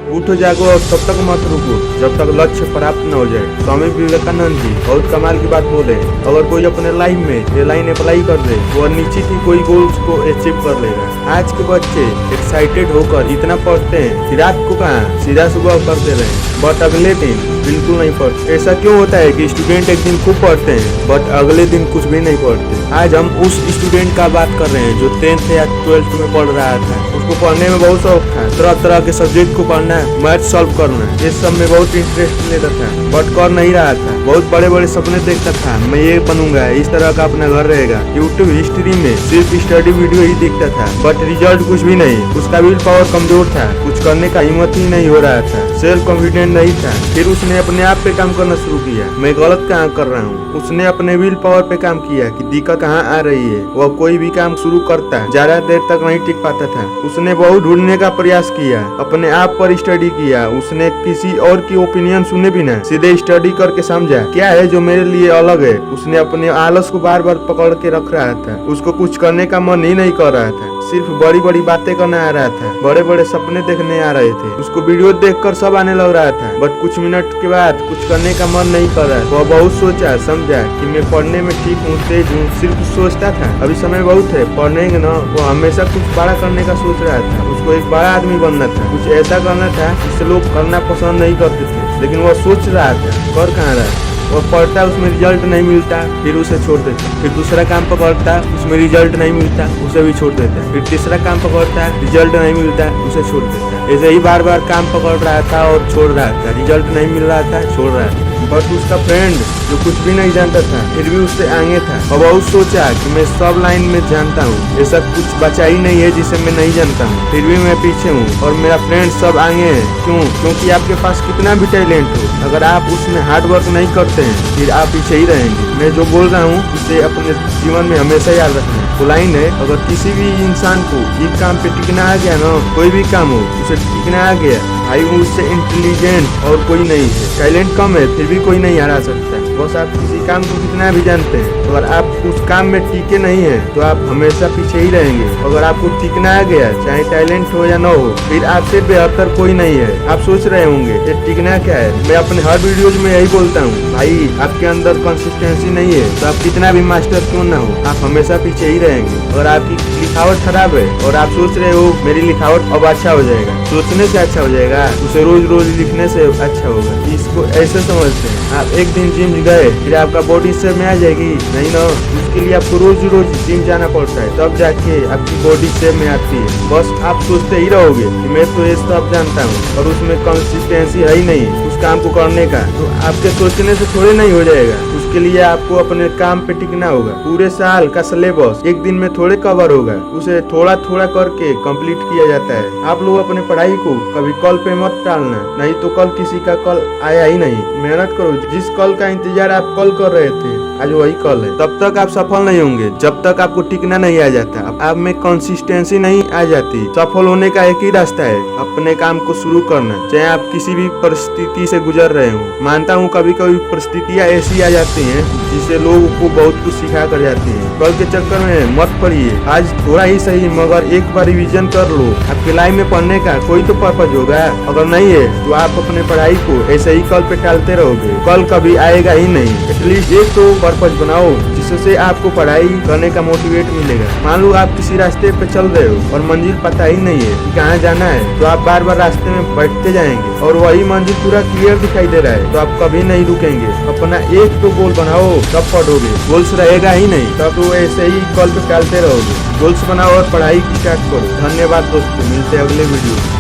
उठो जागो और तब तक मत रुको जब तक लक्ष्य प्राप्त न हो जाए। स्वामी विवेकानंद जी बहुत कमाल की बात बोले, अगर कोई अपने लाइफ में ये लाइन अप्लाई कर दे वो निश्चित ही कोई गोल्स को अचीव कर लेगा। आज के बच्चे एक्साइटेड होकर इतना पढ़ते हैं कि रात को कहाँ सीधा सुबह करते रहे, बट अगले दिन बिल्कुल नहीं पढ़ते। ऐसा क्यों होता है कि स्टूडेंट एक दिन खूब पढ़ते हैं बट अगले दिन कुछ भी नहीं पढ़ते। आज हम उस स्टूडेंट का बात कर रहे हैं जो 10th या 12th में पढ़ रहा था। उसको पढ़ने में बहुत शौक था, तरह तरह के सब्जेक्ट को पढ़ना, मैथ सॉल्व करना, ये सब में बहुत इंटरेस्ट लेता था बट कर नहीं रहा था। बहुत बड़े बड़े सपने देखता था, मैं ये बनूंगा, इस तरह का अपना घर रहेगा। यूट्यूब हिस्ट्री में सिर्फ स्टडी वीडियो ही देखता था बट रिजल्ट कुछ भी नहीं। उसका विल पावर कमजोर था, कुछ करने का हिम्मत ही नहीं हो रहा था, सेल्फ कॉन्फिडेंट नहीं था। फिर उसने अपने आप पे काम करना शुरू किया, मैं गलत कहाँ कर रहा हूँ। उसने अपने विल पावर पे काम किया कि दिक्कत कहाँ आ रही है। वह कोई भी काम शुरू करता ज्यादा देर तक नहीं टिक पाता था। उसने बहुत ढूंढने का प्रयास किया, अपने आप पर स्टडी किया। उसने किसी और की ओपिनियन सुने बिना सीधे स्टडी करके समझा क्या है जो मेरे लिए अलग है। उसने अपने आलस को बार बार पकड़ के रख रहा था, उसको कुछ करने का मन ही नहीं कर रहा था, सिर्फ बड़ी बड़ी बातें करना आ रहा था, बड़े बड़े सपने देखने आ रहे थे। उसको वीडियो देखकर सब आने लग रहा था बट कुछ मिनट के बाद कुछ करने का मन नहीं कर रहा। वह बहुत सोचा समझा कि मैं पढ़ने में ठीक हूँ, तेज हूँ, सिर्फ सोचता था अभी समय बहुत है पढ़ने के न। वो हमेशा कुछ बड़ा करने का सोच रहा था, उसको एक बड़ा आदमी बनना था, कुछ ऐसा करना था जिससे लोग करना पसंद नहीं करते थे। लेकिन वह सोच रहा था, कर कहाँ रहा। वह पढ़ता, उसमें रिजल्ट नहीं मिलता, फिर उसे छोड़ देता। फिर दूसरा काम पकड़ता, उसमें रिजल्ट नहीं मिलता, उसे भी छोड़ देता। फिर तीसरा काम पकड़ता, रिजल्ट नहीं मिलता, उसे छोड़ देता। ऐसे ही बार बार काम पकड़ रहा था और छोड़ रहा था, रिजल्ट नहीं मिल रहा था, छोड़ रहा था। बट उसका फ्रेंड जो कुछ भी नहीं जानता था फिर भी उससे आगे था और बहुत सोचा कि मैं सब लाइन में जानता हूँ, ऐसा कुछ बचा ही नहीं है जिसे मैं नहीं जानता हूँ, फिर भी मैं पीछे हूँ और मेरा फ्रेंड सब आगे है। क्यों? क्योंकि आपके पास कितना भी टैलेंट हो, अगर आप उसमें हार्ड वर्क नहीं करते हैं फिर आप पीछे ही रहेंगे। मैं जो बोल रहा हूँ उसे अपने जीवन में हमेशा याद रखना। वो लाइन है, अगर किसी भी इंसान को एक काम पे टिकना आ गया ना, कोई भी काम हो उसे टिकना आ गया, भाई वो उससे इंटेलिजेंट और कोई नहीं है। टैलेंट कम है फिर भी कोई नहीं हरा सकता। बस आप किसी काम को कितना भी जानते हैं, अगर आप उस काम में टिके नहीं है तो आप हमेशा पीछे ही रहेंगे। अगर आपको टिकना आ गया, चाहे टैलेंट हो या न हो, फिर आपसे बेहतर कोई नहीं है। आप सोच रहे होंगे ये टिकना क्या है। मैं अपने हर वीडियोज में यही बोलता हूँ, भाई आपके अंदर कंसिस्टेंसी नहीं है तो आप कितना भी मास्टर क्यों ना हो, आप हमेशा पीछे ही रहेंगे। अगर आपकी लिखावट खराब है और आप सोच रहे हो मेरी लिखावट अब अच्छा हो जाएगा, सोचने से अच्छा हो जाएगा, उसे रोज रोज लिखने से अच्छा होगा। इसको ऐसे समझते हैं। आप एक दिन जिम गए फिर आपका बॉडी शेप में आ जाएगी नहीं ना, उसके लिए आपको रोज रोज जिम जाना पड़ता है तब जाके आपकी बॉडी शेप में आती है। बस आप सोचते ही रहोगे कि मैं तो ये सब जानता हूँ और उसमें कंसिस्टेंसी है ही नहीं उस काम को करने का, तो आपके सोचने से थोड़े नहीं हो जाएगा। उसके लिए आपको अपने काम पे टिकना होगा। पूरे साल का सिलेबस एक दिन में थोड़े कवर होगा, उसे थोड़ा थोड़ा करके कंप्लीट किया जाता है। आप लोग अपने पढ़ाई को कभी कल पे मत टालना, नहीं तो कल किसी का कल आया ही नहीं। मेहनत करो, जिस कल का इंतजार आप कल कर रहे थे आज वही कल है। तब तक आप सफल नहीं होंगे जब तक आपको टिकना नहीं आ जाता, आप में कंसिस्टेंसी नहीं आ जाती। सफल होने का एक ही रास्ता है, अपने काम को शुरू करना, चाहे आप किसी भी परिस्थिति से गुजर रहे हो। मानता हूँ कभी कभी परिस्थितियाँ ऐसी आ जाती हैं जिसे लोगों को बहुत कुछ सिखा कर जाती हैं। कल के चक्कर में मत पड़िए, आज थोड़ा ही सही मगर एक बार रिवीजन कर लो। आपकी लाइफ में पढ़ने का कोई तो पर्पज होगा, अगर नहीं है तो आप अपने पढ़ाई को ऐसे ही कल पे टालते रहोगे, कल कभी आएगा ही नहीं। एटलीस्ट एक तो पर्पज बनाओ जिससे आपको पढ़ाई करने का मोटिवेट मिलेगा। मान लो आप किसी रास्ते पे चल रहे हो और मंजिल पता ही नहीं है कि कहाँ जाना है, तो आप बार बार रास्ते में बैठते जाएंगे और वही मंजिल पूरा क्लियर दिखाई दे रहा है तो आप कभी नहीं रुकेंगे। अपना एक तो गोल बनाओ तब पढ़ोगे, गोल्स रहेगा ही नहीं तब तो ऐसे ही कल पे टालते रहोगे। गोल्स बनाओ और पढ़ाई स्टार्ट करो। धन्यवाद दोस्तों, मिलते हैं अगले वीडियो।